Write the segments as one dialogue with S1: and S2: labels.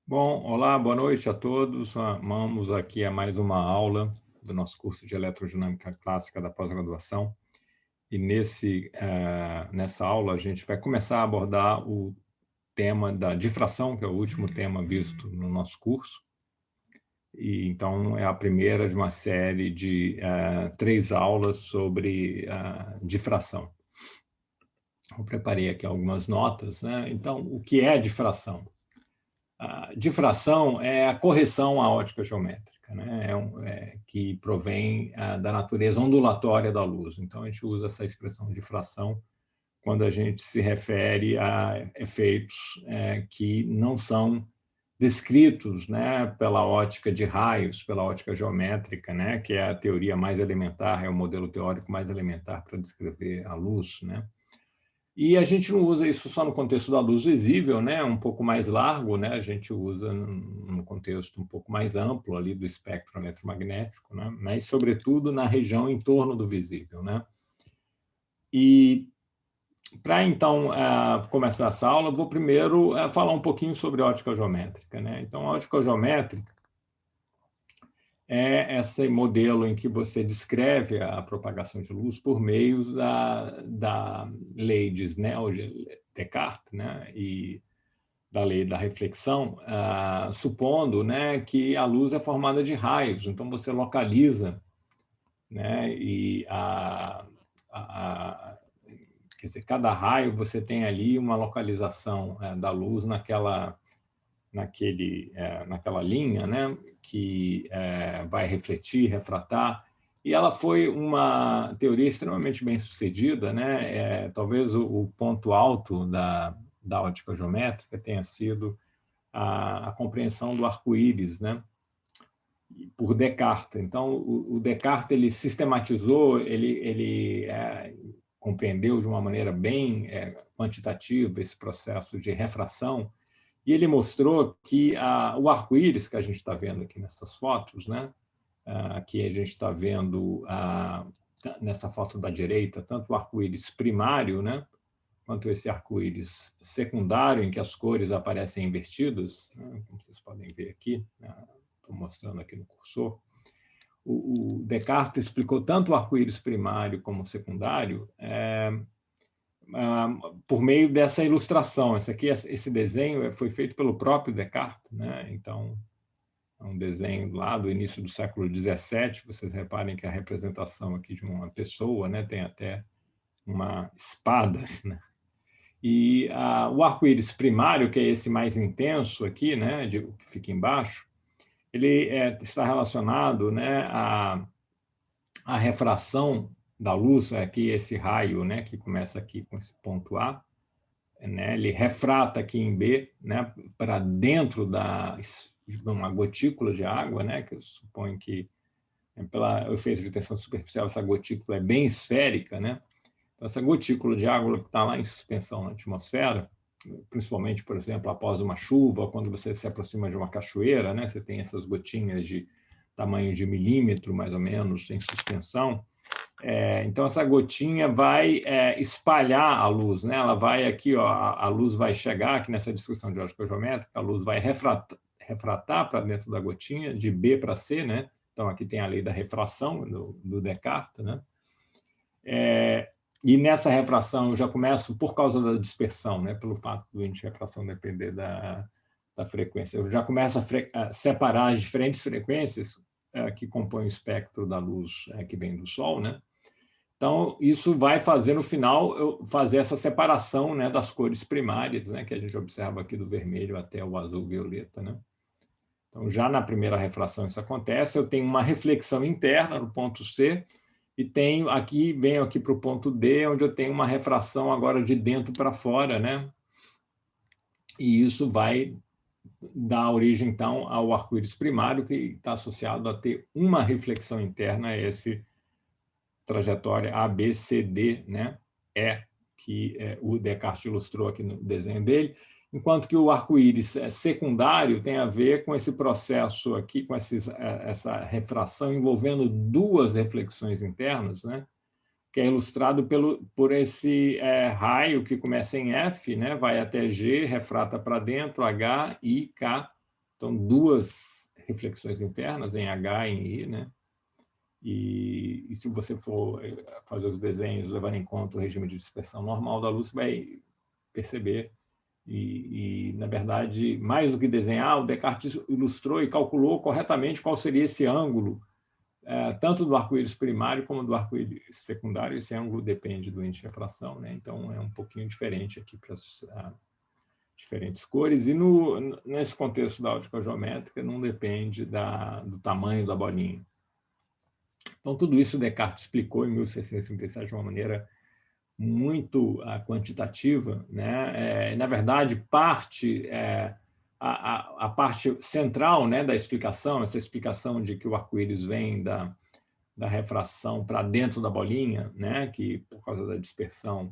S1: Bom, olá, boa noite a todos. Vamos aqui a mais uma aula do nosso curso de Eletrodinâmica Clássica da pós-graduação. E nessa aula a gente vai começar a abordar o tema da difração, que é o último tema visto no nosso curso. E então é a primeira de uma série de 3 aulas sobre difração. Eu preparei aqui algumas notas, né? Então, o que é difração? A difração é a correção à ótica geométrica, né? Que provém da natureza ondulatória da luz. Então, a gente usa essa expressão difração quando a gente se refere a efeitos que não são descritos, né, pela ótica de raios, pela ótica geométrica, né, que é a teoria mais elementar, é o modelo teórico mais elementar para descrever a luz, né? E a gente não usa isso só no contexto da luz visível, né? Um pouco mais largo, né? A gente usa num contexto um pouco mais amplo ali do espectro eletromagnético, né? Mas, sobretudo, na região em torno do visível, né? E, para, então, começar essa aula, eu vou primeiro falar um pouquinho sobre ótica geométrica, né? Então, a ótica geométrica é esse modelo em que você descreve a propagação de luz por meio da lei de Snell, de Descartes, né? E da lei da reflexão, supondo, né, que a luz é formada de raios. Então, você localiza, né, a, quer dizer, cada raio você tem ali uma localização da luz naquela linha, né, que vai refletir, refratar. E ela foi uma teoria extremamente bem sucedida, né? Talvez o ponto alto da ótica geométrica tenha sido a compreensão do arco-íris, né? Por Descartes. Então, o Descartes ele sistematizou, ele compreendeu de uma maneira bem quantitativa esse processo de refração, e ele mostrou que o arco-íris que a gente está vendo aqui nessas fotos, né? Que a gente está vendo nessa foto da direita, tanto o arco-íris primário, né? Quanto esse arco-íris secundário, em que as cores aparecem invertidas, né? Como vocês podem ver aqui, estou mostrando aqui no cursor. O Descartes explicou tanto o arco-íris primário como o secundário por meio dessa ilustração. Esse desenho foi feito pelo próprio Descartes, né? Então, é um desenho lá do início do século XVII. Vocês reparem que a representação aqui de uma pessoa, né, tem até uma espada, né? E o arco-íris primário, que é esse mais intenso aqui, né, que fica embaixo, ele está relacionado, né, à refração da luz, aqui esse raio, né, que começa aqui com esse ponto A, né, ele refrata aqui em B, né, para dentro de uma gotícula de água, né, que eu suponho que, pelo efeito de tensão superficial, essa gotícula é bem esférica, né? Então, essa gotícula de água que está lá em suspensão na atmosfera, principalmente, por exemplo, após uma chuva, quando você se aproxima de uma cachoeira, né, você tem essas gotinhas de tamanho de milímetro, mais ou menos, em suspensão. Então, essa gotinha vai espalhar a luz, né? Ela vai aqui, ó, a luz vai chegar aqui nessa descrição de ótica geométrica, a luz vai refratar para dentro da gotinha, de B para C, né? Então, aqui tem a lei da refração do Descartes, né? E nessa refração eu já começo por causa da dispersão, né? Pelo fato do índice de refração depender da frequência. Eu já começo a separar as diferentes frequências que compõem o espectro da luz que vem do Sol, né? Então, isso vai fazer, no final, eu fazer essa separação, né, das cores primárias, né, que a gente observa aqui do vermelho até o azul-violeta, né? Então, já na primeira refração isso acontece, eu tenho uma reflexão interna no ponto C, e venho aqui para o ponto D, onde eu tenho uma refração agora de dentro para fora, né? E isso vai dar origem, então, ao arco-íris primário, que está associado a ter uma reflexão interna, a esse trajetória A, B, C, D, né? Que o Descartes ilustrou aqui no desenho dele, enquanto que o arco-íris secundário tem a ver com esse processo aqui, com essa refração envolvendo duas reflexões internas, né? Que é ilustrado por esse raio que começa em F, né? Vai até G, refrata para dentro, H, I, K, Então, duas reflexões internas, em H e em I, né? E se você for fazer os desenhos levando em conta o regime de dispersão normal da luz, você vai perceber. Na verdade, mais do que desenhar, o Descartes ilustrou e calculou corretamente qual seria esse ângulo, tanto do arco-íris primário como do arco-íris secundário. Esse ângulo depende do índice de refração, né? Então, é um pouquinho diferente aqui para as diferentes cores. E nesse contexto da ótica geométrica, não depende do tamanho da bolinha. Então, tudo isso Descartes explicou em 1637 de uma maneira muito quantitativa, né? Na verdade, a parte central, né, da explicação, essa explicação de que o arco-íris vem da refração para dentro da bolinha, né, que por causa da dispersão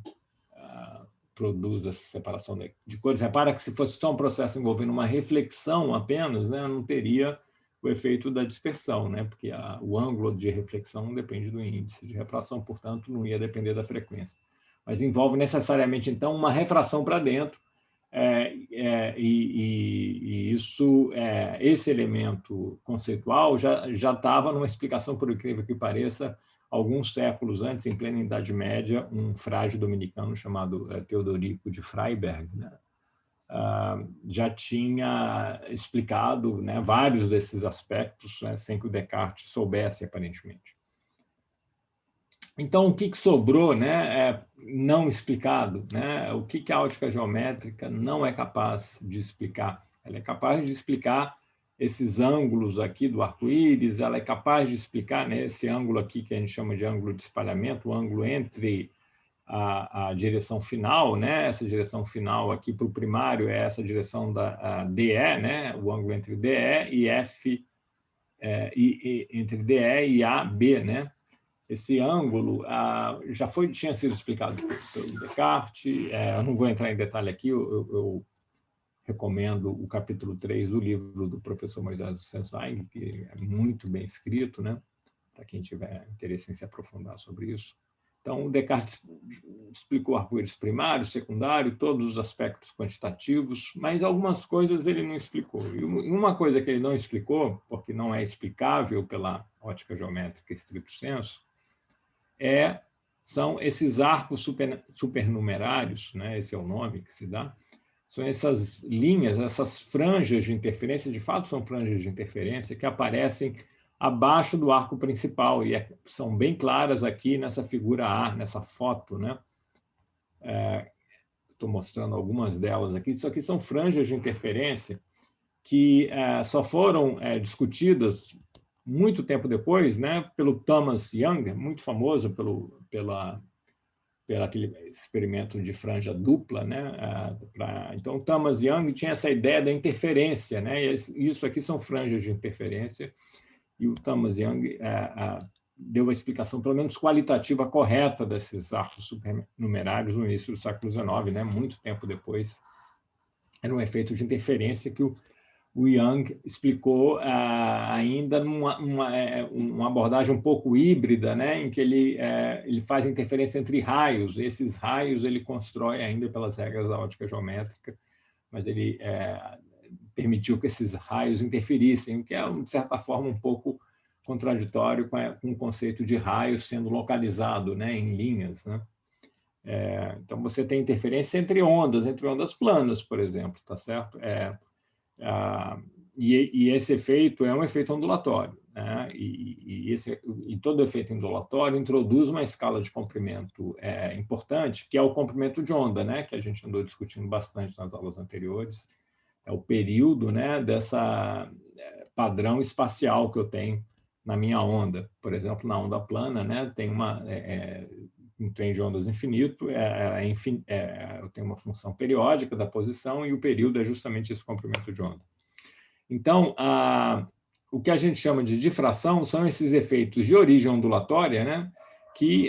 S1: produz essa separação de cores. Repara que se fosse só um processo envolvendo uma reflexão apenas, né, não teria o efeito da dispersão, né, porque o ângulo de reflexão depende do índice de refração, portanto, não ia depender da frequência. Mas envolve necessariamente, então, uma refração para dentro, esse elemento conceitual já estava numa explicação, por incrível que pareça, alguns séculos antes, em plena Idade Média, um frade dominicano chamado Teodorico de Freiberg, né, já tinha explicado, né, vários desses aspectos, né, sem que o Descartes soubesse, aparentemente. Então, o que sobrou, né, não explicado? Né? O que a ótica geométrica não é capaz de explicar? Ela é capaz de explicar esses ângulos aqui do arco-íris, ela é capaz de explicar, né, esse ângulo aqui que a gente chama de ângulo de espalhamento, o ângulo entre a direção final, né? Essa direção final aqui para o primário é essa direção da DE, né? O ângulo entre DE e F, entre DE e AB, né? Esse ângulo tinha sido explicado pelo Descartes. Eu não vou entrar em detalhe aqui, eu recomendo o capítulo 3 do livro do professor Moisés Sensweig, que é muito bem escrito, né? Para quem tiver interesse em se aprofundar sobre isso. Então, o Descartes explicou arco-íris primário, secundário, todos os aspectos quantitativos, mas algumas coisas ele não explicou. E uma coisa que ele não explicou, porque não é explicável pela ótica geométrica estrito sensu, são esses arcos supernumerários, né? Esse é o nome que se dá, são essas linhas, essas franjas de interferência, de fato são franjas de interferência, que aparecem abaixo do arco principal, e são bem claras aqui nessa figura A, nessa foto, né? Estou mostrando algumas delas aqui. Isso aqui são franjas de interferência que só foram discutidas muito tempo depois, né, pelo Thomas Young, muito famoso pelo aquele experimento de franja dupla, né? Então, Thomas Young tinha essa ideia da interferência, né? E isso aqui são franjas de interferência, e o Thomas Young deu a explicação, pelo menos qualitativa, correta desses arcos supernumerários no início do século XIX, né? Muito tempo depois. Era um efeito de interferência que o Young explicou ainda uma abordagem um pouco híbrida, né, em que ele faz interferência entre raios. Esses raios ele constrói ainda pelas regras da ótica geométrica, mas ele permitiu que esses raios interferissem, o que é, de certa forma, um pouco contraditório com o conceito de raio sendo localizado, né, em linhas, né? Então, você tem interferência entre ondas planas, por exemplo, tá certo? E esse efeito é um efeito ondulatório, né? E todo efeito ondulatório introduz uma escala de comprimento importante, que é o comprimento de onda, né? Que a gente andou discutindo bastante nas aulas anteriores. É o período, né, dessa padrão espacial que eu tenho na minha onda. Por exemplo, na onda plana, né, tem um trem de ondas infinito, eu tenho uma função periódica da posição e o período é justamente esse comprimento de onda. Então, o que a gente chama de difração são esses efeitos de origem ondulatória, né, que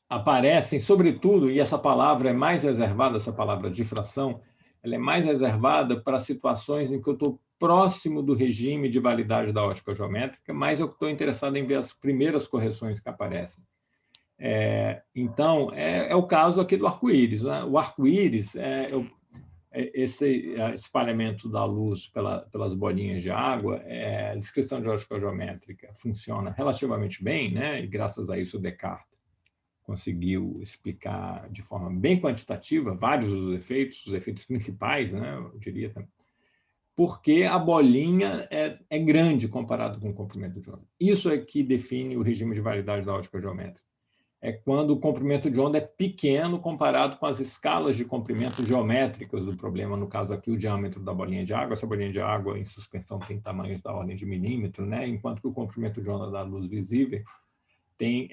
S1: aparecem, sobretudo, e essa palavra é mais reservada, essa palavra difração, ela é mais reservada para situações em que eu estou próximo do regime de validade da ótica geométrica, mas eu estou interessado em ver as primeiras correções que aparecem. Então, é o caso aqui do arco-íris, né? O arco-íris, esse espalhamento da luz pelas bolinhas de água, a descrição de ótica geométrica funciona relativamente bem, né? E graças a isso o Descartes conseguiu explicar de forma bem quantitativa vários dos efeitos, os efeitos principais, né? Eu diria, porque a bolinha é grande comparado com o comprimento de onda. Isso é que define o regime de validade da ótica geométrica. É quando o comprimento de onda é pequeno comparado com as escalas de comprimento geométricas do problema, no caso aqui o diâmetro da bolinha de água. Essa bolinha de água em suspensão tem tamanhos da ordem de milímetro, né? Enquanto que o comprimento de onda da luz visível tem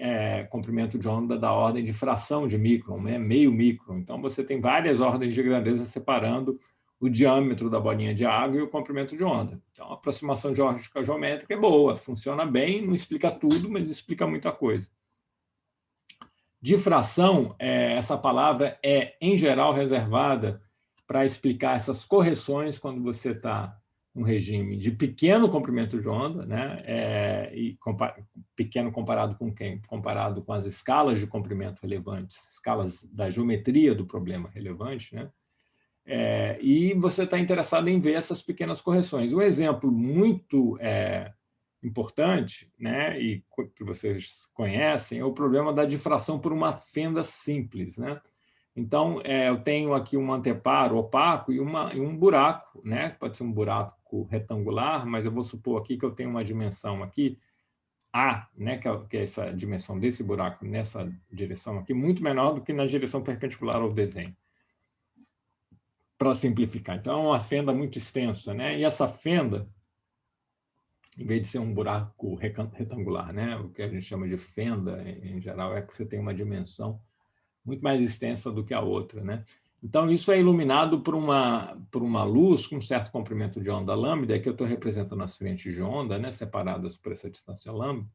S1: comprimento de onda da ordem de fração de micron, né? Meio micron. Então, você tem várias ordens de grandeza separando o diâmetro da bolinha de água e o comprimento de onda. Então, a aproximação de ótica geométrica é boa, funciona bem, não explica tudo, mas explica muita coisa. Difração, essa palavra é, em geral, reservada para explicar essas correções quando você está num regime de pequeno comprimento de onda, né? Pequeno comparado com quem? Comparado com as escalas de comprimento relevantes, escalas da geometria do problema relevante, né? E você está interessado em ver essas pequenas correções. Um exemplo muito importante, né, e que vocês conhecem, é o problema da difração por uma fenda simples, né? Então, eu tenho aqui um anteparo opaco e um buraco, né? Pode ser um buraco retangular, mas eu vou supor aqui que eu tenho uma dimensão aqui, A, né? Que é essa dimensão desse buraco nessa direção aqui, muito menor do que na direção perpendicular ao desenho, para simplificar. Então, é uma fenda muito extensa, né? E essa fenda, em vez de ser um buraco retangular, né? O que a gente chama de fenda, em geral, é que você tem uma dimensão muito mais extensa do que a outra, né? Então, isso é iluminado por uma luz com um certo comprimento de onda lambda, que eu estou representando as frentes de onda, né? Separadas por essa distância lambda,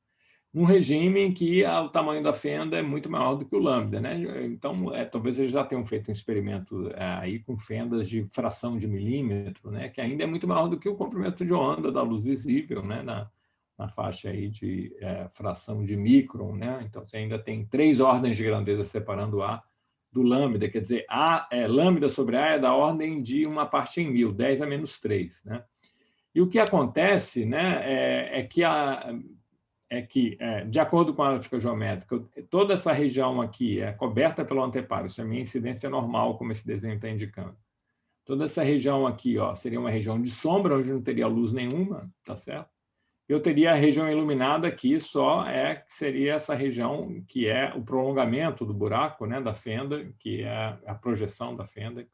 S1: num regime em que o tamanho da fenda é muito maior do que o lambda, né? Então, talvez eles já tenham feito um experimento aí com fendas de fração de milímetro, né? Que ainda é muito maior do que o comprimento de onda da luz visível, né? Na faixa aí de fração de micron, né? Então, você ainda tem 3 ordens de grandeza separando A do lambda, quer dizer, lambda sobre A é da ordem de uma parte em 1000, 10 a menos 3, né? E o que acontece, né, de acordo com a ótica geométrica, toda essa região aqui é coberta pelo anteparo, isso é a minha incidência normal, como esse desenho está indicando. Toda essa região aqui, ó, seria uma região de sombra, onde não teria luz nenhuma, tá certo? Eu teria a região iluminada aqui, que seria essa região que é o prolongamento do buraco, né, da fenda, que é a projeção da fenda,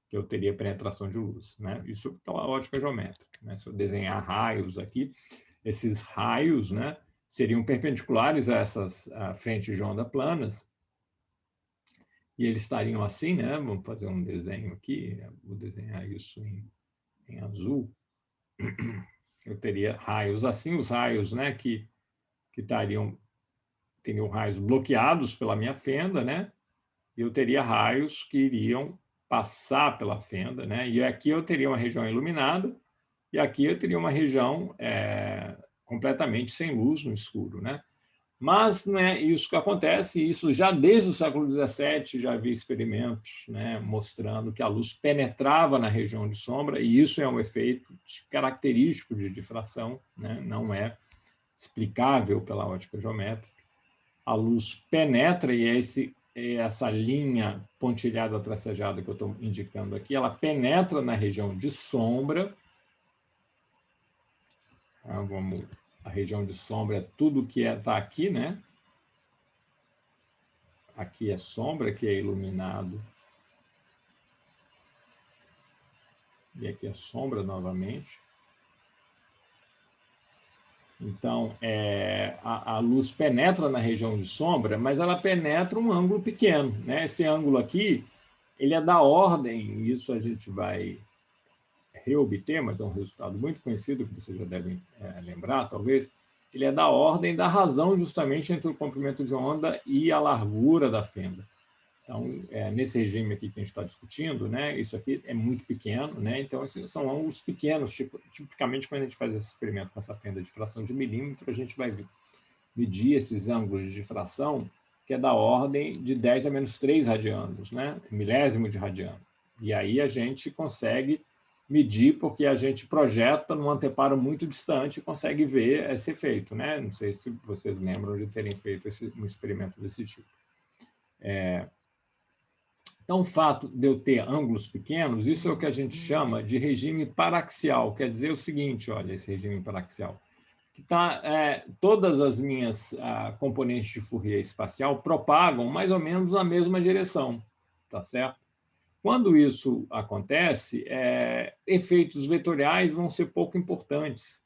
S1: que eu teria penetração de luz, né? Isso é a ótica geométrica, né? Se eu desenhar raios aqui, esses raios, né, seriam perpendiculares a essas frentes de onda planas, e eles estariam assim, né? Vamos fazer um desenho aqui, vou desenhar isso em azul. Eu teria raios assim, os raios, né, que teriam raios bloqueados pela minha fenda, né? E eu teria raios que iriam passar pela fenda, né? E aqui eu teria uma região iluminada, e aqui eu teria uma região completamente sem luz, no escuro, né? Mas não é isso que acontece, isso já desde o século XVII já havia experimentos, né, mostrando que a luz penetrava na região de sombra, e isso é um efeito característico de difração, né? Não é explicável pela ótica geométrica. A luz penetra, e essa linha pontilhada tracejada que eu estou indicando aqui, ela penetra na região de sombra. A região de sombra é tudo que está aqui, né? Aqui é sombra, aqui é iluminado. E aqui é sombra novamente. Então, a luz penetra na região de sombra, mas ela penetra um ângulo pequeno, né? Esse ângulo aqui, ele é da ordem, isso a gente vai reobter, mas é um resultado muito conhecido, que vocês já devem lembrar, talvez. Ele é da ordem da razão, justamente, entre o comprimento de onda e a largura da fenda. Então, nesse regime aqui que a gente está discutindo, né, isso aqui é muito pequeno, né, então esses são ângulos pequenos. Tipicamente, quando a gente faz esse experimento com essa fenda de fração de milímetro, a gente vai medir esses ângulos de difração, que é da ordem de 10 a menos 3 radianos, né, milésimo de radiano. E aí a gente consegue medir, porque a gente projeta num anteparo muito distante e consegue ver esse efeito, né? Não sei se vocês lembram de terem feito um experimento desse tipo. Então, o fato de eu ter ângulos pequenos, isso é o que a gente chama de regime paraxial. Quer dizer o seguinte, olha, esse regime paraxial, que todas as minhas componentes de Fourier espacial propagam mais ou menos na mesma direção, tá certo? Quando isso acontece, efeitos vetoriais vão ser pouco importantes,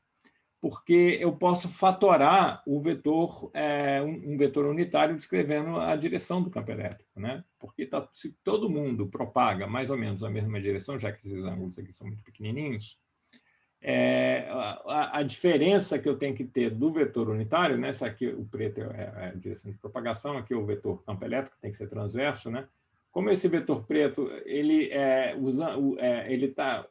S1: porque eu posso fatorar o vetor, um vetor unitário descrevendo a direção do campo elétrico, né? Porque se todo mundo propaga mais ou menos a mesma direção, já que esses ângulos aqui são muito pequenininhos, a diferença que eu tenho que ter do vetor unitário, né? Essa aqui, o preto é a direção de propagação, aqui é o vetor campo elétrico, tem que ser transverso, né? Como esse vetor preto, ele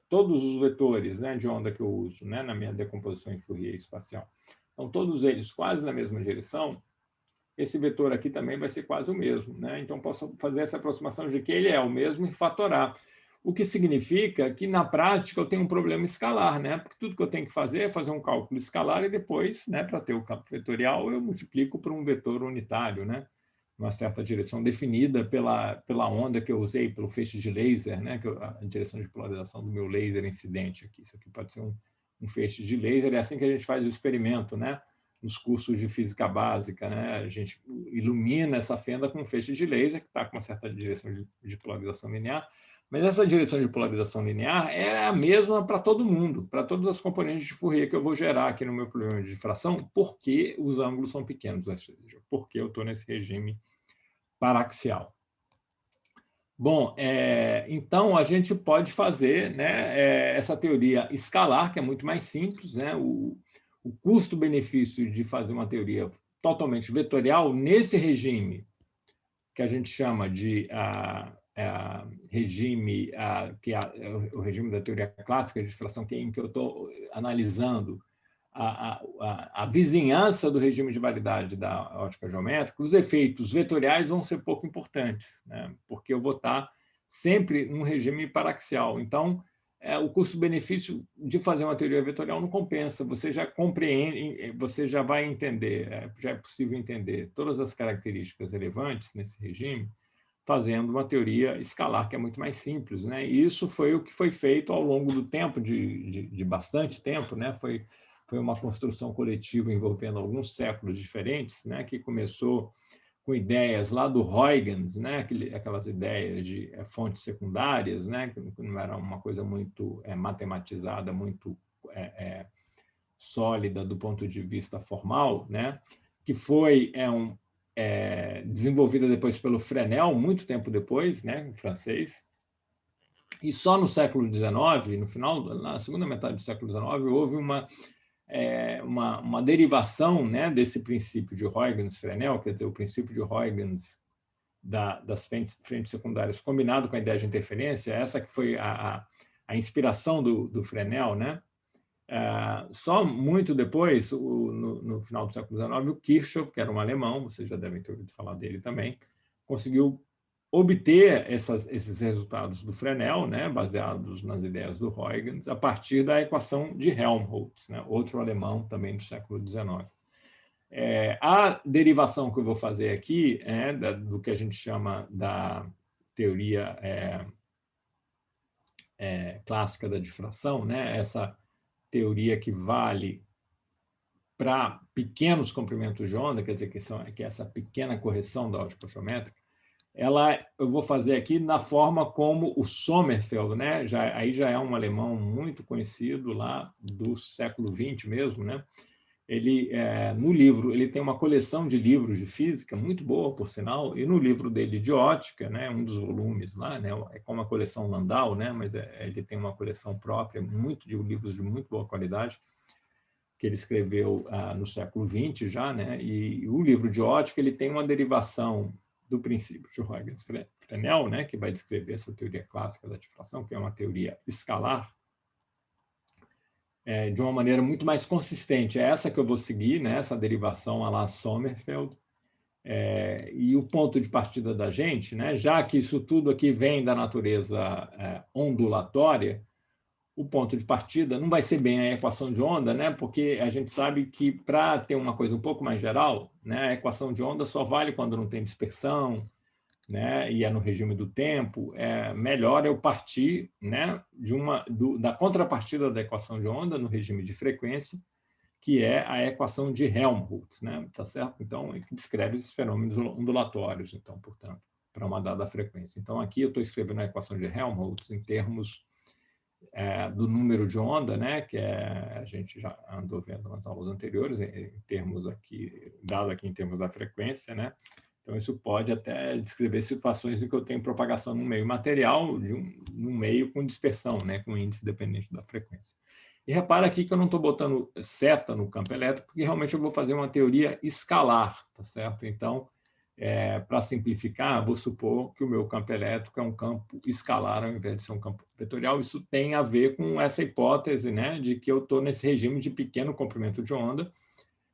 S1: todos os vetores, né, de onda que eu uso, né, na minha decomposição em Fourier espacial, então todos eles quase na mesma direção, esse vetor aqui também vai ser quase o mesmo, né? Então posso fazer essa aproximação de que ele é o mesmo e fatorar. O que significa que, na prática, eu tenho um problema escalar, né? Porque tudo que eu tenho que fazer é fazer um cálculo escalar e depois, né, para ter o campo vetorial, eu multiplico por um vetor unitário, né? Uma certa direção definida pela onda que eu usei, pelo feixe de laser, né? A direção de polarização do meu laser incidente aqui. Isso aqui pode ser um feixe de laser, é assim que a gente faz o experimento, né? Nos cursos de física básica, né? A gente ilumina essa fenda com um feixe de laser, que está com uma certa direção de polarização linear, mas essa direção de polarização linear é a mesma para todo mundo, para todas as componentes de Fourier que eu vou gerar aqui no meu problema de difração, porque os ângulos são pequenos, ou seja, porque eu estou nesse regime paraxial. Bom, então a gente pode fazer, né, essa teoria escalar, que é muito mais simples, né? O custo-benefício de fazer uma teoria totalmente vetorial nesse regime, que a gente chama de regime, que é o regime da teoria clássica de difração, em que eu estou analisando a vizinhança do regime de validade da ótica geométrica, os efeitos vetoriais vão ser pouco importantes, né? Porque eu vou estar sempre num regime paraxial. Então, o custo-benefício de fazer uma teoria vetorial não compensa. Você já compreende, você já vai entender, já é possível entender todas as características relevantes nesse regime, fazendo uma teoria escalar, que é muito mais simples, né? E isso foi o que foi feito ao longo do tempo, de bastante tempo, né? Foi uma construção coletiva envolvendo alguns séculos diferentes, né? Que começou com ideias lá do Huygens, né? Aquelas ideias de fontes secundárias, né? Que não era uma coisa muito matematizada, muito sólida do ponto de vista formal, né? Que foi desenvolvida depois pelo Fresnel, muito tempo depois, né? Em francês. E só no século XIX, na segunda metade do século XIX, houve uma derivação, né, desse princípio de Huygens-Fresnel, quer dizer, o princípio de Huygens das frentes secundárias combinado com a ideia de interferência, essa que foi a inspiração do Fresnel, né? Só muito depois, no final do século XIX, o Kirchhoff, que era um alemão, vocês já devem ter ouvido falar dele também, conseguiu obter esses resultados do Fresnel, né, baseados nas ideias do Huygens, a partir da equação de Helmholtz, né, outro alemão também do século XIX. A derivação que eu vou fazer aqui do que a gente chama da teoria clássica da difração, né, essa teoria que vale para pequenos comprimentos de onda, quer dizer, que é essa pequena correção da ótica geométrica, eu vou fazer aqui na forma como o Sommerfeld, né? Aí já é um alemão muito conhecido lá do século XX mesmo, né? Ele, no livro, ele tem uma coleção de livros de física muito boa, por sinal, e no livro dele de ótica, né, um dos volumes lá, né, é como a coleção Landau, né, mas ele tem uma coleção própria, de livros de muito boa qualidade, que ele escreveu no século XX já, né, e o livro de ótica ele tem uma derivação do princípio de Huygens-Fresnel, né, que vai descrever essa teoria clássica da difração, que é uma teoria escalar, de uma maneira muito mais consistente. É essa que eu vou seguir, né, essa derivação à la Sommerfeld, E o ponto de partida da gente, né, já que isso tudo aqui vem da natureza ondulatória, o ponto de partida não vai ser bem a equação de onda, né, porque a gente sabe que, para ter uma coisa um pouco mais geral, né, a equação de onda só vale quando não tem dispersão, né, e é no regime do tempo. Melhor eu partir, né, da contrapartida da equação de onda no regime de frequência, que é a equação de Helmholtz, né? Tá certo? Então, que descreve esses fenômenos ondulatórios, então, portanto, para uma dada frequência. Então, aqui eu estou escrevendo a equação de Helmholtz em termos do número de onda, né? Que a gente já andou vendo nas aulas anteriores, em termos aqui, dado aqui em termos da frequência, né? Então, isso pode até descrever situações em que eu tenho propagação no meio material, num meio com dispersão, né? Com índice dependente da frequência. E repara aqui que eu não estou botando seta no campo elétrico, porque realmente eu vou fazer uma teoria escalar, tá certo? Então, para simplificar, vou supor que o meu campo elétrico é um campo escalar ao invés de ser um campo vetorial. Isso tem a ver com essa hipótese, né, de que eu estou nesse regime de pequeno comprimento de onda,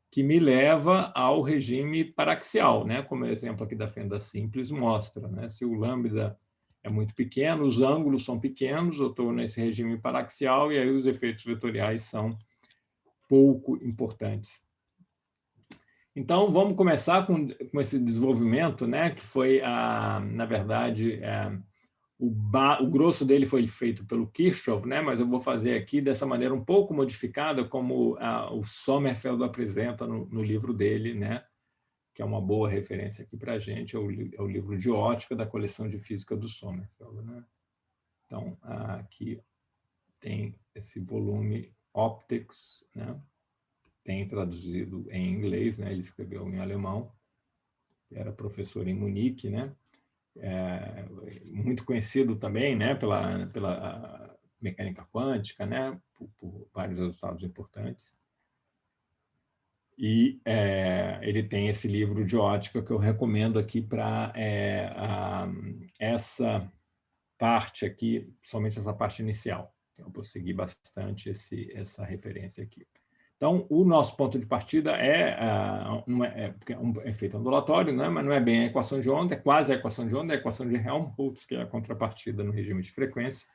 S1: que me leva ao regime paraxial, né, como o exemplo aqui da fenda simples mostra, né? Se o lambda é muito pequeno, os ângulos são pequenos, eu estou nesse regime paraxial, e aí os efeitos vetoriais são pouco importantes. Então, vamos começar com esse desenvolvimento, né, que foi, na verdade, o grosso dele foi feito pelo Kirchhoff, né, mas eu vou fazer aqui dessa maneira um pouco modificada, como o Sommerfeld apresenta no livro dele, né, que é uma boa referência aqui para a gente, é o livro de ótica da coleção de física do Sommerfeld, né? Então, aqui tem esse volume Optics, né? Tem traduzido em inglês, né? Ele escreveu em alemão, era professor em Munique, né? Muito conhecido também, né? Pela mecânica quântica, né? Por vários resultados importantes. E ele tem esse livro de ótica que eu recomendo aqui para essa parte aqui, somente essa parte inicial. Eu vou seguir bastante essa referência aqui. Então, o nosso ponto de partida é um efeito ondulatório, né? Mas não é bem a equação de onda, é quase a equação de onda, é a equação de Helmholtz, que é a contrapartida no regime de frequência.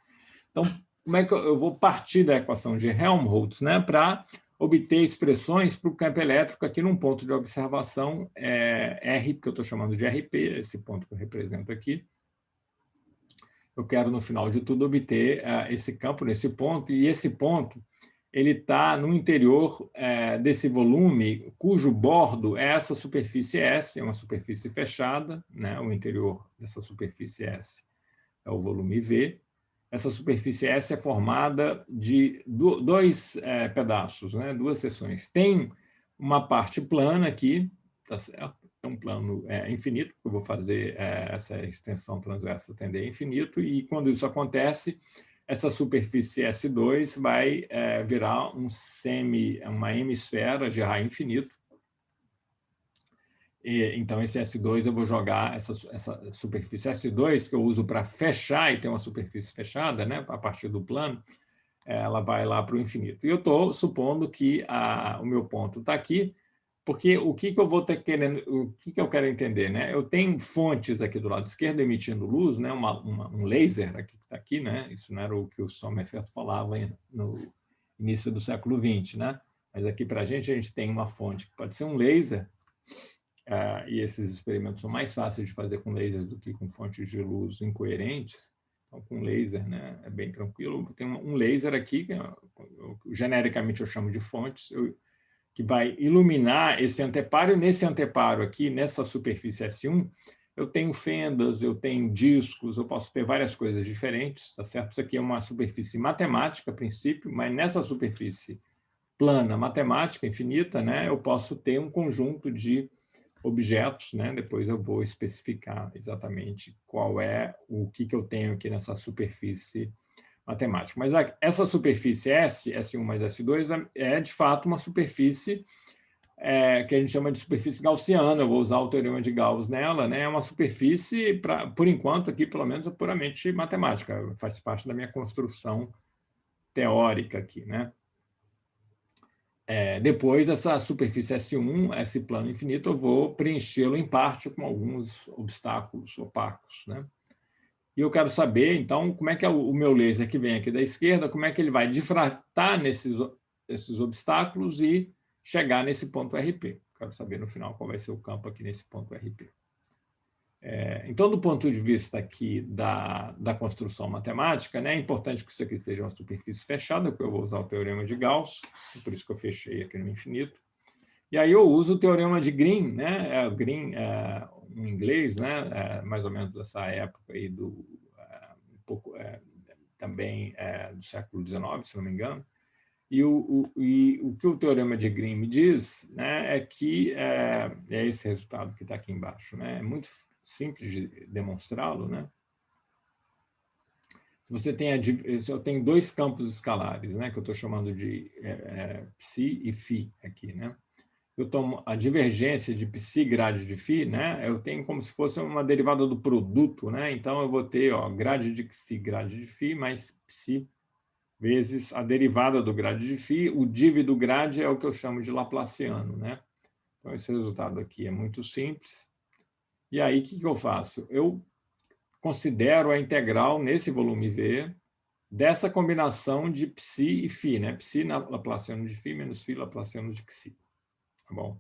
S1: Então, como é que eu vou partir da equação de Helmholtz, né, para obter expressões para o campo elétrico aqui num ponto de observação R, que eu estou chamando de RP, esse ponto que eu represento aqui. Eu quero, no final de tudo, obter esse campo nesse ponto, e esse ponto ele está no interior desse volume, cujo bordo é essa superfície S, é uma superfície fechada, né? O interior dessa superfície S é o volume V. Essa superfície S é formada de dois pedaços, né? Duas seções. Tem uma parte plana aqui, tá certo? É um plano infinito, eu vou fazer essa extensão transversa tender a infinito, e quando isso acontece, essa superfície S2 vai virar uma hemisfera de raio infinito. Então, esse S2 eu vou jogar essa superfície S2, que eu uso para fechar e ter uma superfície fechada, né, a partir do plano, ela vai lá para o infinito. E eu estou supondo que o meu ponto está aqui, porque o que eu vou ter querendo, o que eu quero entender, né? Eu tenho fontes aqui do lado esquerdo emitindo luz, né? Um laser aqui que está aqui, né? Isso não era o que o Sommerfeld falava no início do século XX, né? Mas aqui para a gente tem uma fonte que pode ser um laser, e esses experimentos são mais fáceis de fazer com laser do que com fontes de luz incoerentes. Então, com laser, né, é bem tranquilo. Tem um laser aqui, que genericamente eu chamo de fontes, que vai iluminar esse anteparo, e nesse anteparo aqui, nessa superfície S1, eu tenho fendas, eu tenho discos, eu posso ter várias coisas diferentes, tá certo? Isso aqui é uma superfície matemática, a princípio, mas nessa superfície plana, matemática, infinita, né, eu posso ter um conjunto de objetos, né? Depois eu vou especificar exatamente qual é o que eu tenho aqui nessa superfície matemática. Mas essa superfície S1 mais S2, é de fato uma superfície que a gente chama de superfície gaussiana. Eu vou usar o teorema de Gauss nela, né? É uma superfície, por enquanto, aqui, pelo menos, é puramente matemática, faz parte da minha construção teórica aqui, né? depois, essa superfície S1, esse plano infinito, eu vou preenchê-lo em parte com alguns obstáculos opacos, né? E eu quero saber, então, como é que é o meu laser que vem aqui da esquerda, como é que ele vai difratar esses obstáculos e chegar nesse ponto RP. Quero saber, no final, qual vai ser o campo aqui nesse ponto RP. Então, do ponto de vista aqui da construção matemática, né, é importante que isso aqui seja uma superfície fechada, porque eu vou usar o teorema de Gauss, por isso que eu fechei aqui no infinito. E aí eu uso o teorema de Green, né? Green, em inglês, né? Mais ou menos dessa época aí um pouco também do século XIX, se não me engano. E o que o teorema de Green me diz, né, é que é esse resultado que está aqui embaixo, né? É muito simples de demonstrá-lo, né? Se você tem eu tenho dois campos escalares, né, que eu estou chamando de psi e φ aqui, né? Eu tomo a divergência de psi grade de φ, né? Eu tenho como se fosse uma derivada do produto, né? Então eu vou ter, ó, grade de psi grade de φ mais psi vezes a derivada do grade de φ. O div do grade é o que eu chamo de laplaciano, né? Então esse resultado aqui é muito simples. E aí o que eu faço? Eu considero a integral nesse volume V dessa combinação de psi e φ, né? Psi laplaciano de φ menos φ laplaciano de psi. Tá bom?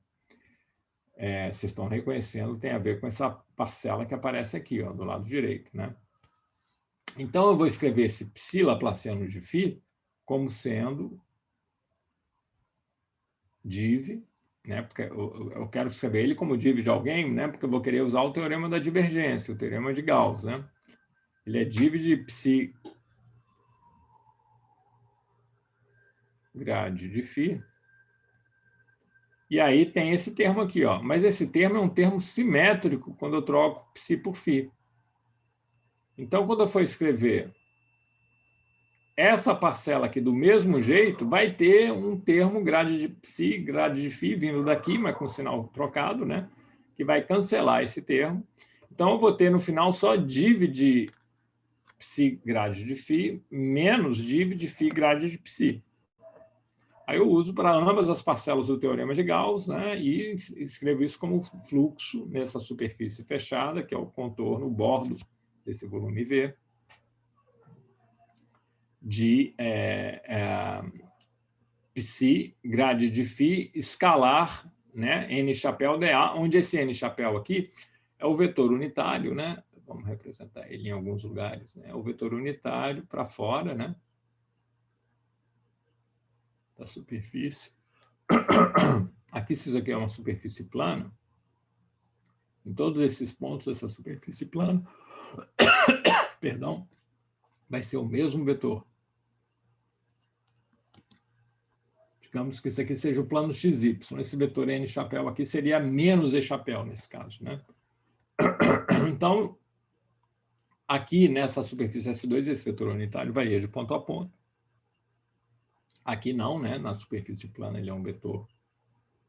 S1: Vocês estão reconhecendo, tem a ver com essa parcela que aparece aqui, ó, do lado direito, né? Então, eu vou escrever esse psi laplaciano de φ como sendo div, né? Porque eu quero escrever ele como div de alguém, né? Porque eu vou querer usar o teorema da divergência, o teorema de Gauss, né? Ele é div de psi grade de φ. E aí tem esse termo aqui, ó. Mas esse termo é um termo simétrico quando eu troco psi por φ. Então, quando eu for escrever essa parcela aqui, do mesmo jeito, vai ter um termo grade de psi, grade de φ, vindo daqui, mas com sinal trocado, né? Que vai cancelar esse termo. Então, eu vou ter no final só div de psi grade de φ menos div de φ grade de psi. Aí eu uso para ambas as parcelas do teorema de Gauss, né? E escrevo isso como fluxo nessa superfície fechada, que é o contorno, o bordo desse volume V, de psi grade de φ escalar, né, n chapéu dA, onde esse n chapéu aqui é o vetor unitário, né? Vamos representar ele em alguns lugares, né? O vetor unitário para fora, né, da superfície. Aqui, se isso aqui é uma superfície plana, em todos esses pontos dessa superfície plana, perdão, vai ser o mesmo vetor. Digamos que isso aqui seja o plano XY. Esse vetor n chapéu aqui seria menos e chapéu nesse caso, né? Então, aqui nessa superfície S2, esse vetor unitário varia de ponto a ponto. Aqui não, né? Na superfície plana ele é um vetor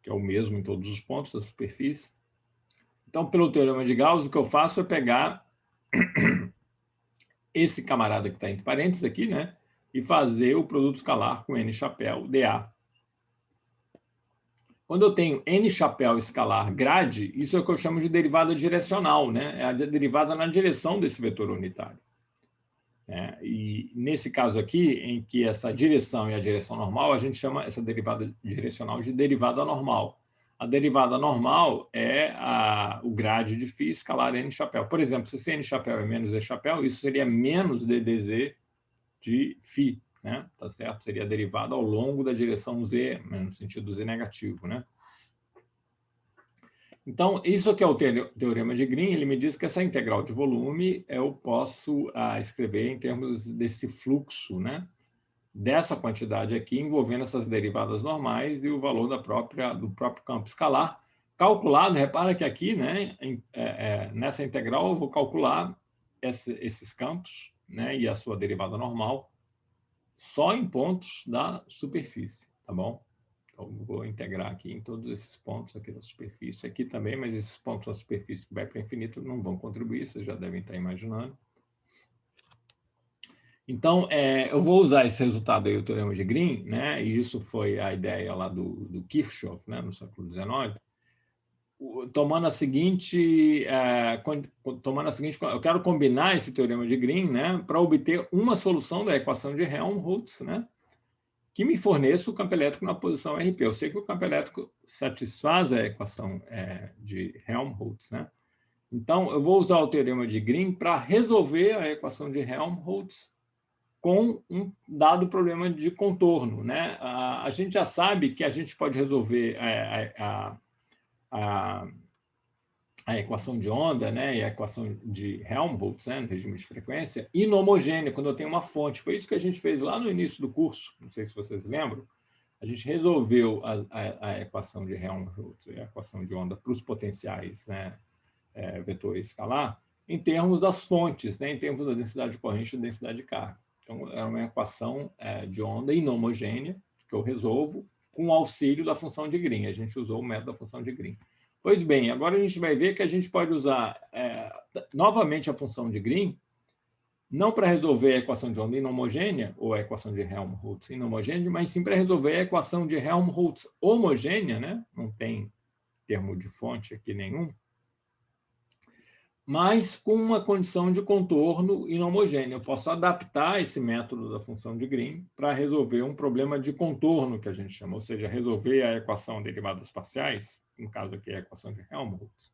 S1: que é o mesmo em todos os pontos da superfície. Então, pelo teorema de Gauss, o que eu faço é pegar esse camarada que está entre parênteses aqui, né? E fazer o produto escalar com n chapéu dA. Quando eu tenho n chapéu escalar grade, isso é o que eu chamo de derivada direcional, né? É a derivada na direção desse vetor unitário. E nesse caso aqui, em que essa direção é a direção normal, a gente chama essa derivada direcional de derivada normal. A derivada normal é o grade de φ escalar n chapéu. Por exemplo, se n chapéu é menos e chapéu, isso seria menos ddz de φ, né? Tá certo? Seria a derivada ao longo da direção z, no sentido z negativo, né? Então, isso aqui é o teorema de Green, ele me diz que essa integral de volume eu posso escrever em termos desse fluxo, né? Dessa quantidade aqui, envolvendo essas derivadas normais e o valor do próprio campo escalar, calculado, repara que aqui, né, nessa integral, eu vou calcular esses campos, né, e a sua derivada normal só em pontos da superfície, tá bom? Então, vou integrar aqui em todos esses pontos aqui da superfície, aqui também, mas esses pontos da superfície que vai para o infinito não vão contribuir, vocês já devem estar imaginando. Então, eu vou usar esse resultado aí, o teorema de Green, né? E isso foi a ideia lá do Kirchhoff, né? No século XIX, tomando a seguinte, eu quero combinar esse teorema de Green, né? Para obter uma solução da equação de Helmholtz, né? Que me forneça o campo elétrico na posição RP. Eu sei que o campo elétrico satisfaz a equação de Helmholtz, né? Então, eu vou usar o teorema de Green para resolver a equação de Helmholtz com um dado problema de contorno, né? A gente já sabe que a gente pode resolver a, a equação de onda, né, e a equação de Helmholtz, né, no regime de frequência, inhomogênea, quando eu tenho uma fonte. Foi isso que a gente fez lá no início do curso, não sei se vocês lembram. A gente resolveu a equação de Helmholtz, a equação de onda para os potenciais, né, vetor escalar, em termos das fontes, né, em termos da densidade de corrente e densidade de carga. Então, é uma equação de onda inhomogênea que eu resolvo com o auxílio da função de Green. A gente usou o método da função de Green. Pois bem, agora a gente vai ver que a gente pode usar novamente a função de Green, não para resolver a equação de onda inhomogênea, ou a equação de Helmholtz inhomogênea, mas sim para resolver a equação de Helmholtz homogênea, né? Não tem termo de fonte aqui nenhum, mas com uma condição de contorno inhomogêneo. Eu posso adaptar esse método da função de Green para resolver um problema de contorno, que a gente chama, ou seja, resolver a equação de derivadas parciais, no caso aqui a equação de Helmholtz,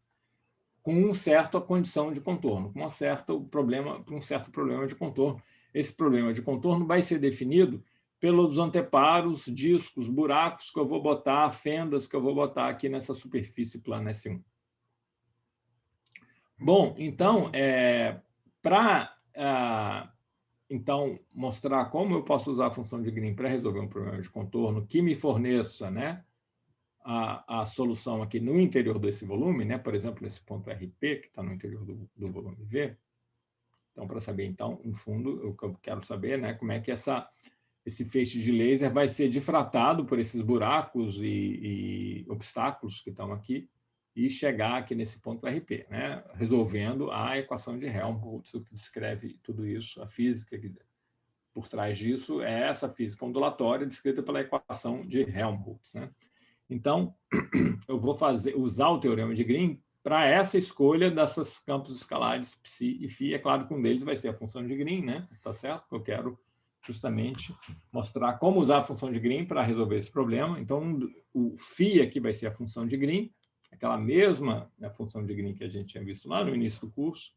S1: com uma certa condição de contorno, com um certo problema de contorno. Esse problema de contorno vai ser definido pelos anteparos, discos, buracos que eu vou botar, fendas que eu vou botar aqui nessa superfície plana S1. Bom, então, para então, mostrar como eu posso usar a função de Green para resolver um problema de contorno que me forneça, né, a solução aqui no interior desse volume, né, por exemplo, nesse ponto RP, que está no interior do volume V. Então, para saber, então, no fundo, o que eu quero saber, né, como é que esse feixe de laser vai ser difratado por esses buracos e obstáculos que estão aqui, e chegar aqui nesse ponto RP, né? Resolvendo a equação de Helmholtz, que descreve tudo isso, a física por trás disso é essa física ondulatória descrita pela equação de Helmholtz, né? Então, eu vou usar o teorema de Green para essa escolha dessas campos escalares psi e φ. É claro que um deles vai ser a função de Green, né? Tá certo? Eu quero justamente mostrar como usar a função de Green para resolver esse problema. Então, o φ aqui vai ser a função de Green, aquela mesma, né, função de Green que a gente tinha visto lá no início do curso,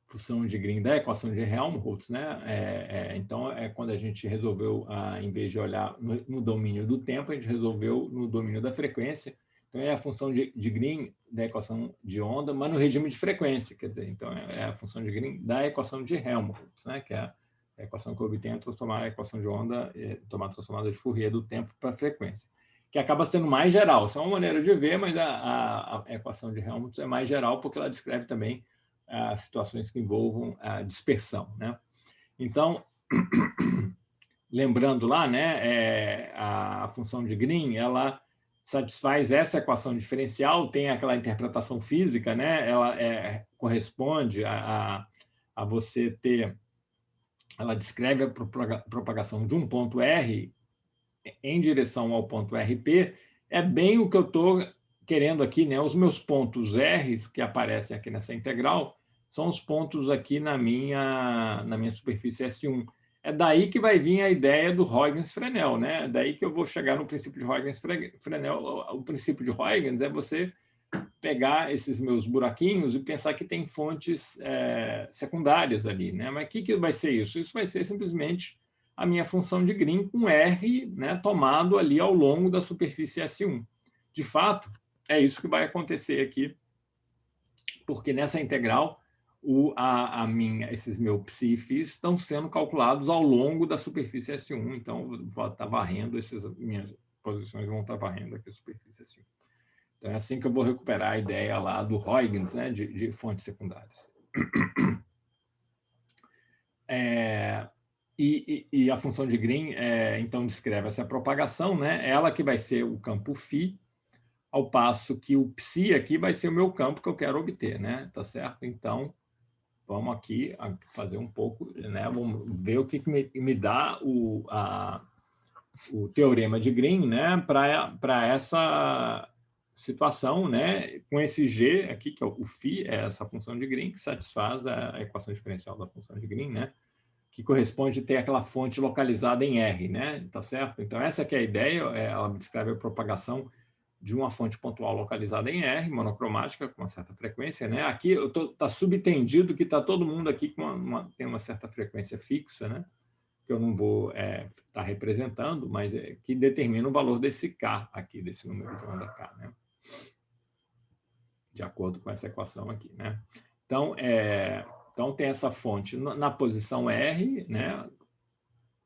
S1: função de Green da equação de Helmholtz, né? Então, quando a gente resolveu, em vez de olhar no domínio do tempo, a gente resolveu no domínio da frequência. Então, é a função de Green da equação de onda, mas no regime de frequência, quer dizer, então é a função de Green da equação de Helmholtz, né? Que é a equação que obtém a transformar a equação de onda, tomar a transformada de Fourier do tempo para a frequência, que acaba sendo mais geral. Isso é uma maneira de ver, mas a equação de Helmholtz é mais geral porque ela descreve também situações que envolvam a dispersão, né? Então, lembrando lá, né, a função de Green, ela satisfaz essa equação diferencial, tem aquela interpretação física, né? Ela corresponde a você ter, ela descreve a propagação de um ponto R em direção ao ponto RP, é bem o que eu estou querendo aqui, né? Os meus pontos R que aparecem aqui nessa integral são os pontos aqui na minha superfície S1. É daí que vai vir a ideia do Huygens-Fresnel, né? É daí que eu vou chegar no princípio de Huygens-Fresnel. O princípio de Huygens é você pegar esses meus buraquinhos e pensar que tem fontes secundárias ali, né? Mas o que vai ser isso? Isso vai ser simplesmente a minha função de Green com R, né, tomado ali ao longo da superfície S1. De fato, é isso que vai acontecer aqui, porque nessa integral esses meus psi e φ estão sendo calculados ao longo da superfície S1, então vou estar varrendo, minhas posições vão estar varrendo aqui a superfície S1. Então é assim que eu vou recuperar a ideia lá do Huygens, né, de fontes secundárias. E a função de Green, então, descreve essa propagação, né? Ela que vai ser o campo φ, ao passo que o psi aqui vai ser o meu campo que eu quero obter, né? Tá certo? Então, vamos aqui fazer um pouco, né? Vamos ver o que me dá o teorema de Green, né? Para essa situação, né? Com esse G aqui, que é o φ, é essa função de Green, que satisfaz a equação diferencial da função de Green, né? Que corresponde a ter aquela fonte localizada em R, né? Tá certo? Então, essa que é a ideia, ela descreve a propagação de uma fonte pontual localizada em R, monocromática, com uma certa frequência, né? Aqui está subentendido que está todo mundo aqui tem uma certa frequência fixa, né? Que eu não vou estar representando, mas que determina o valor desse K aqui, desse número de onda K, né? De acordo com essa equação aqui, né? Então tem essa fonte na posição R, né?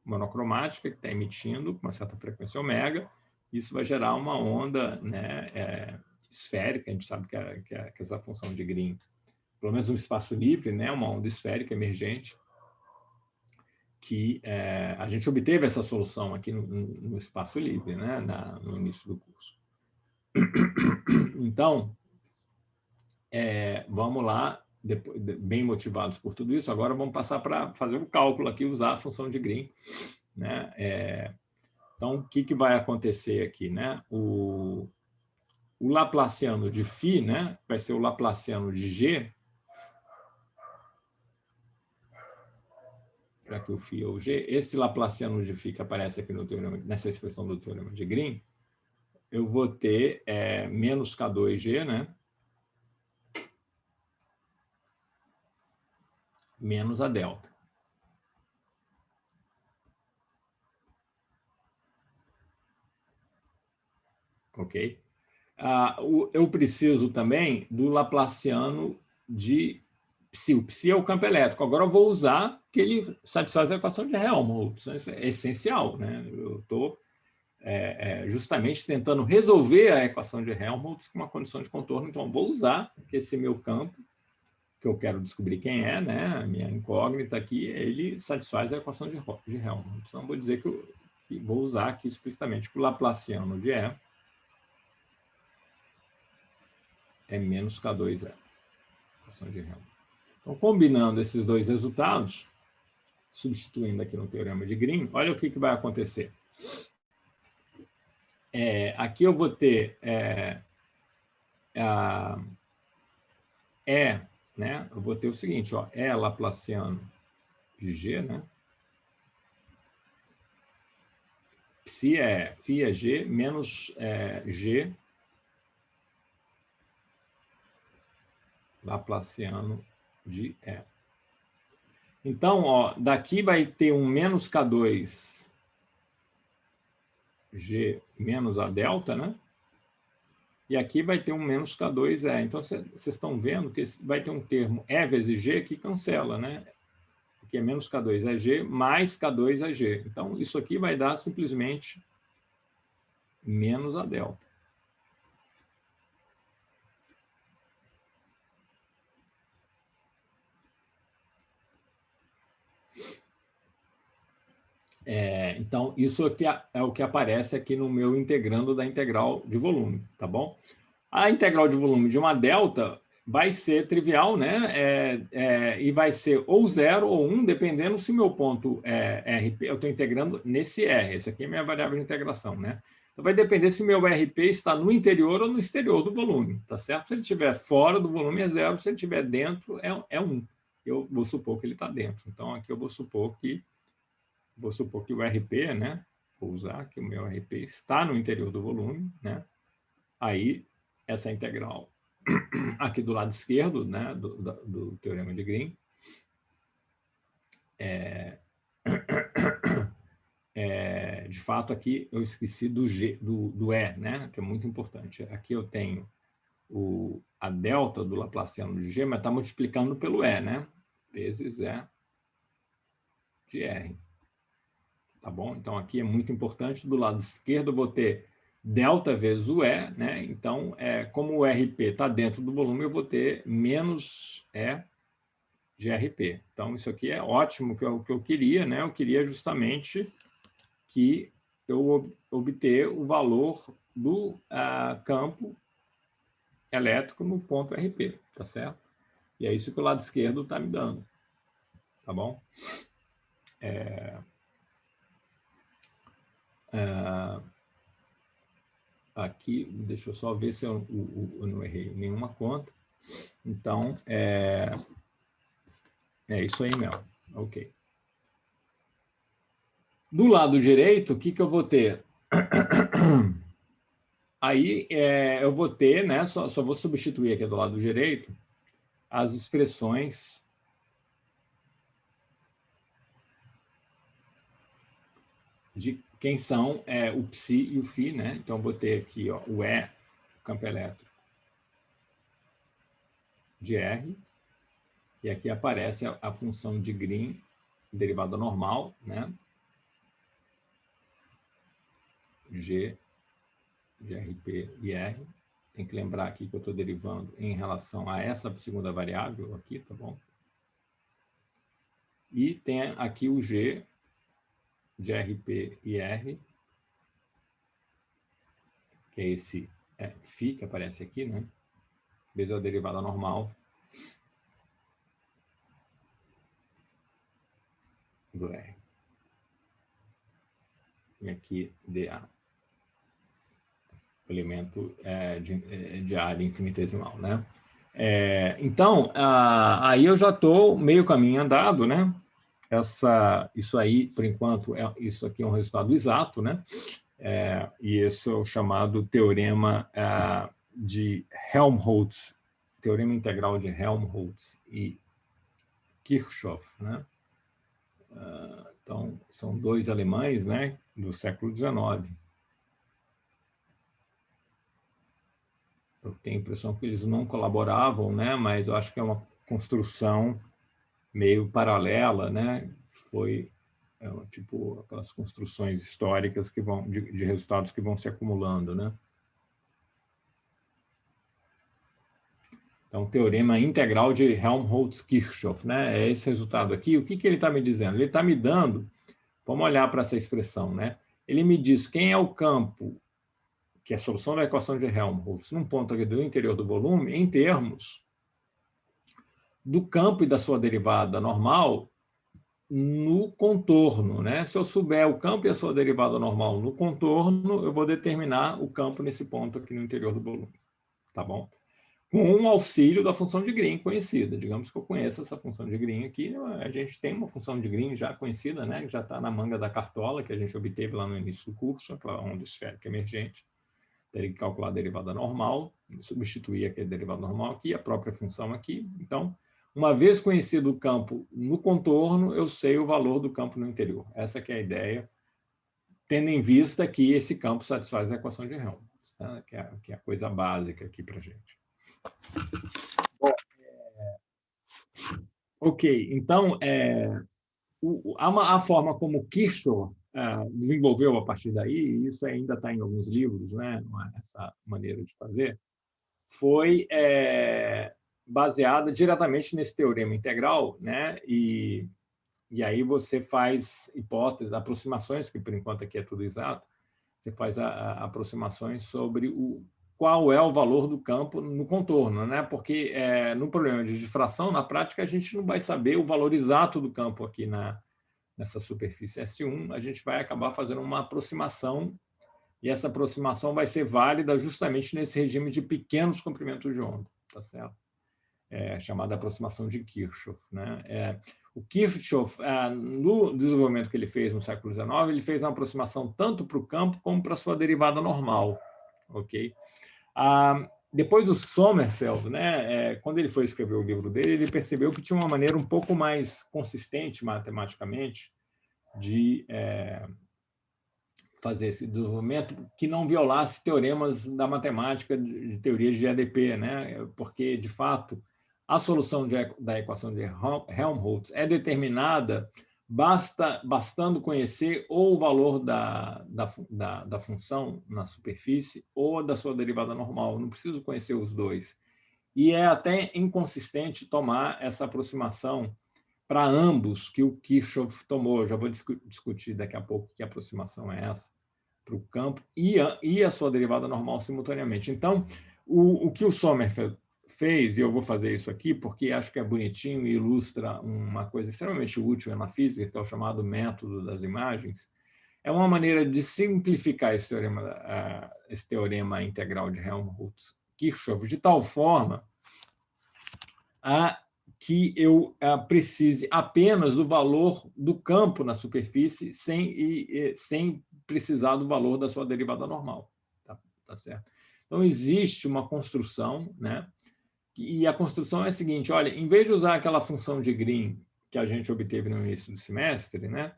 S1: Monocromática, que está emitindo com uma certa frequência ômega. Isso vai gerar uma onda, né, esférica. A gente sabe que essa função de Green, pelo menos no espaço livre, né, uma onda esférica emergente, que a gente obteve essa solução aqui no espaço livre, né, no início do curso. Então, vamos lá, depois, bem motivados por tudo isso, agora vamos passar para fazer um cálculo aqui, usar a função de Green, né? Então, o que vai acontecer aqui, né? O laplaciano de φ, né, vai ser o laplaciano de G, já que o φ é o G, esse laplaciano de φ que aparece aqui no teorema, nessa expressão do teorema de Green, eu vou ter menos K2G, né, menos a delta. Ok? Eu preciso também do laplaciano de psi. O psi é o campo elétrico. Agora eu vou usar que ele satisfaz a equação de Helmholtz. Isso é essencial, né? Eu estou justamente tentando resolver a equação de Helmholtz com uma condição de contorno. Então, eu vou usar que esse meu campo, que eu quero descobrir quem é, né? A minha incógnita aqui, ele satisfaz a equação de Helmholtz. Então, eu vou dizer que vou usar aqui explicitamente que o laplaciano de E é menos K2E. Equação de Helmholtz. Então, combinando esses dois resultados, substituindo aqui no teorema de Green, olha o que vai acontecer. Aqui eu vou ter né? Eu vou ter o seguinte, ó, laplaciano de G, né? Psi φ é G menos G laplaciano de E. Então, ó, daqui vai ter um menos K2 G menos a delta, né? E aqui vai ter um menos K2E. Então, vocês estão vendo que vai ter um termo E vezes G que cancela, né? Que é menos K2 é G mais K2 é G. Então, isso aqui vai dar simplesmente menos a delta. Então, isso aqui é o que aparece aqui no meu integrando da integral de volume, tá bom? A integral de volume de uma delta vai ser trivial, né? E vai ser ou 0 ou 1, dependendo se meu ponto é RP, eu estou integrando nesse R, esse aqui é a minha variável de integração, né? Então, vai depender se meu RP está no interior ou no exterior do volume, tá certo? Se ele estiver fora do volume é 0, se ele estiver dentro é 1. Eu vou supor que ele está dentro. Então, aqui eu vou supor que o RP, né? Vou usar que o meu RP está no interior do volume, né? Aí, essa integral aqui do lado esquerdo, né, do teorema de Green, de fato, aqui eu esqueci do G, do E, né, que é muito importante. Aqui eu tenho a delta do laplaciano de G, mas está multiplicando pelo E, né? Vezes E de R. Tá bom? Então, aqui é muito importante. Do lado esquerdo, eu vou ter delta vezes o E, né? Então, como o RP está dentro do volume, eu vou ter menos E de RP. Então, isso aqui é ótimo, que é o que eu queria, né? Eu queria justamente que eu obter o valor do campo elétrico no ponto RP, tá certo? E é isso que o lado esquerdo está me dando. Tá bom? Aqui, deixa eu só ver se eu não errei nenhuma conta. Então, é isso aí mesmo. Ok. Do lado direito, o que eu vou ter? Aí eu vou ter, né? Só vou substituir aqui do lado direito as expressões de quem são o psi e o φ, né? Então, eu vou ter aqui o E, o campo elétrico de R, e aqui aparece a função de Green, derivada normal, né? G de RP e R. Tem que lembrar aqui que eu estou derivando em relação a essa segunda variável aqui, tá bom? E tem aqui o G de RP e R, que é esse φ que aparece aqui, né? Vezes a derivada normal do R. E aqui dA, o elemento de área infinitesimal, né? Então, aí eu já estou meio caminho andado, né? Isso aí, por enquanto, isso aqui é um resultado exato, né? E esse é o chamado teorema de Helmholtz, teorema integral de Helmholtz e Kirchhoff, né? Então, são dois alemães, né, do século XIX. Eu tenho a impressão que eles não colaboravam, né, mas eu acho que é uma construção meio paralela, né? Foi tipo aquelas construções históricas que vão de resultados que vão se acumulando, né? Então, teorema integral de Helmholtz-Kirchhoff, né? É esse resultado aqui. O que ele está me dizendo? Ele está me dando, vamos olhar para essa expressão, né? Ele me diz quem é o campo, que é a solução da equação de Helmholtz, num ponto aqui do interior do volume, em termos do campo e da sua derivada normal no contorno, né? Se eu souber o campo e a sua derivada normal no contorno, eu vou determinar o campo nesse ponto aqui no interior do volume, tá bom? Com um auxílio da função de Green conhecida. Digamos que eu conheço essa função de Green aqui, a gente tem uma função de Green já conhecida, né? Que já está na manga da cartola, que a gente obteve lá no início do curso, aquela onda esférica emergente. Teria que calcular a derivada normal, substituir aquele derivada normal aqui, a própria função aqui. Então, uma vez conhecido o campo no contorno, eu sei o valor do campo no interior. Essa que é a ideia, tendo em vista que esse campo satisfaz a equação de Helmholtz, tá? que é a coisa básica aqui para a gente. Bom, ok, então, a forma como Kirchhoff desenvolveu a partir daí, isso ainda está em alguns livros, né? Essa maneira de fazer, foi baseada diretamente nesse teorema integral, né? E aí você faz hipóteses, aproximações, que por enquanto aqui é tudo exato, você faz aproximações sobre qual é o valor do campo no contorno, né? Porque no problema de difração, na prática, a gente não vai saber o valor exato do campo aqui nessa superfície S1, a gente vai acabar fazendo uma aproximação, e essa aproximação vai ser válida justamente nesse regime de pequenos comprimentos de onda, tá certo? Chamada aproximação de Kirchhoff, né? O Kirchhoff, no desenvolvimento que ele fez no século XIX, ele fez uma aproximação tanto para o campo como para a sua derivada normal, ok? Depois do Sommerfeld, né, quando ele foi escrever o livro dele, ele percebeu que tinha uma maneira um pouco mais consistente matematicamente de fazer esse desenvolvimento que não violasse teoremas da matemática de teorias de EDP, né? Porque, de fato, a solução da equação de Helmholtz é determinada bastando conhecer ou o valor da função na superfície ou da sua derivada normal. Eu não preciso conhecer os dois. E é até inconsistente tomar essa aproximação para ambos que o Kirchhoff tomou. Já vou discutir daqui a pouco que aproximação é essa para o campo e a sua derivada normal simultaneamente. Então, o que o Sommerfeld fez, e eu vou fazer isso aqui porque acho que é bonitinho e ilustra uma coisa extremamente útil na física, que é o chamado método das imagens, é uma maneira de simplificar esse teorema integral de Helmholtz-Kirchhoff de tal forma que eu precise apenas do valor do campo na superfície sem precisar do valor da sua derivada normal. Tá certo? Então, existe uma construção, né? E a construção é a seguinte, olha, em vez de usar aquela função de Green que a gente obteve no início do semestre, né?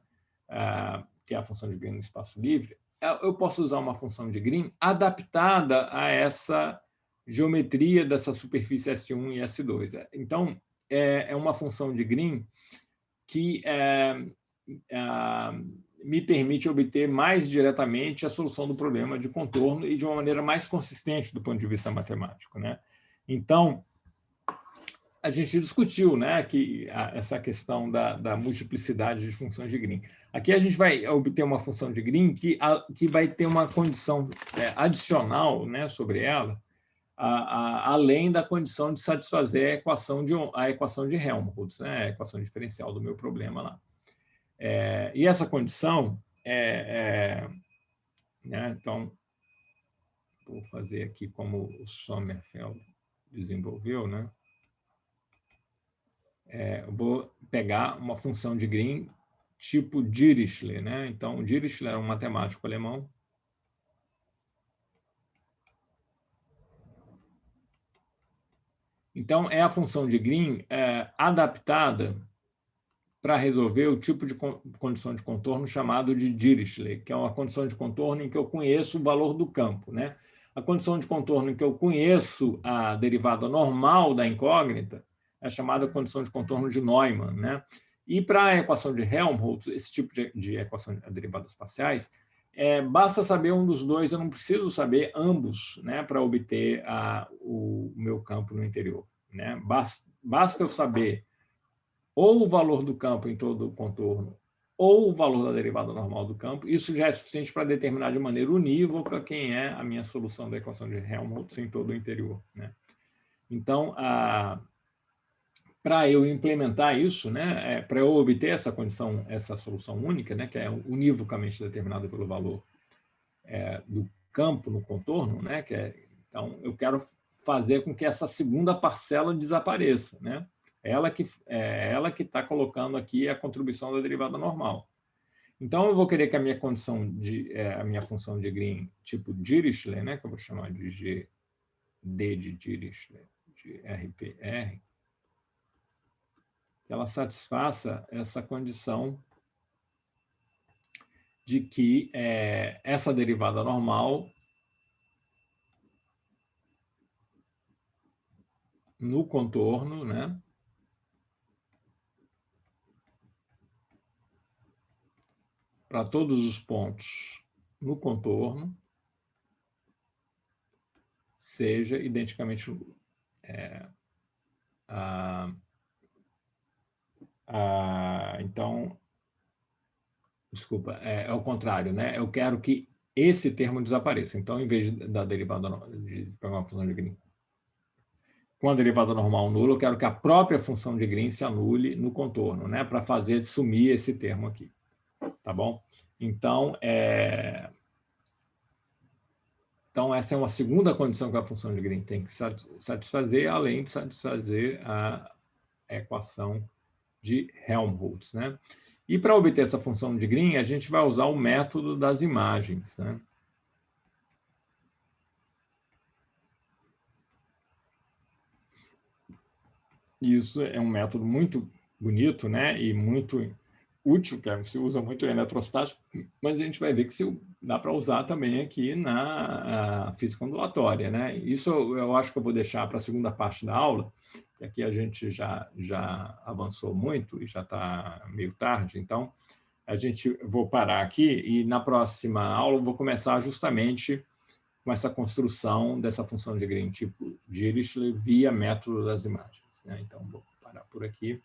S1: Que é a função de Green no espaço livre, eu posso usar uma função de Green adaptada a essa geometria dessa superfície S1 e S2. Então, é uma função de Green que me permite obter mais diretamente a solução do problema de contorno e de uma maneira mais consistente do ponto de vista matemático, né? Então, a gente discutiu, né, que essa questão da multiplicidade de funções de Green. Aqui a gente vai obter uma função de Green que vai ter uma condição adicional, né, sobre ela, além da condição de satisfazer a equação de Helmholtz, né, a equação diferencial do meu problema lá. E essa condição né, então, vou fazer aqui como o Sommerfeld desenvolveu, né? Vou pegar uma função de Green tipo Dirichlet, né? Então, Dirichlet era um matemático alemão. Então, é a função de Green adaptada para resolver o tipo de condição de contorno chamado de Dirichlet, que é uma condição de contorno em que eu conheço o valor do campo, né? A condição de contorno em que eu conheço a derivada normal da incógnita é chamada condição de contorno de Neumann, né? E para a equação de Helmholtz, esse tipo de equação de derivadas parciais, basta saber um dos dois, eu não preciso saber ambos, né, para obter o meu campo no interior, né? Basta eu saber ou o valor do campo em todo o contorno, ou o valor da derivada normal do campo, isso já é suficiente para determinar de maneira unívoca quem é a minha solução da equação de Helmholtz em todo o interior, né? Então, para eu implementar isso, né, para eu obter essa condição, essa solução única, né, que é univocamente determinada pelo valor do campo no contorno, né, então eu quero fazer com que essa segunda parcela desapareça, né? Ela que está colocando aqui a contribuição da derivada normal. Então, eu vou querer que a minha a minha função de Green tipo Dirichlet, né, que eu vou chamar de D de Dirichlet, de RPR, que ela satisfaça essa condição de que essa derivada normal no contorno, né, para todos os pontos no contorno, seja identicamente então, desculpa, é o contrário, né? Eu quero que esse termo desapareça. Então, em vez da derivada de pegar uma função de Green com a derivada normal nula, eu quero que a própria função de Green se anule no contorno, né? Para fazer sumir esse termo aqui. Tá bom? Então, essa é uma segunda condição que a função de Green tem que satisfazer, além de satisfazer a equação de Helmholtz, né? E para obter essa função de Green, a gente vai usar o método das imagens, né? Isso é um método muito bonito, né? E muito útil, que se usa muito em eletrostática, mas a gente vai ver que dá para usar também aqui na física ondulatória, né? Isso eu acho que eu vou deixar para a segunda parte da aula, que aqui a gente já avançou muito e já está meio tarde, então vou parar aqui e na próxima aula eu vou começar justamente com essa construção dessa função de Green tipo Dirichlet via método das imagens, né? Então, vou parar por aqui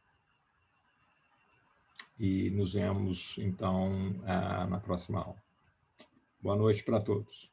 S1: e nos vemos, então, na próxima aula. Boa noite para todos.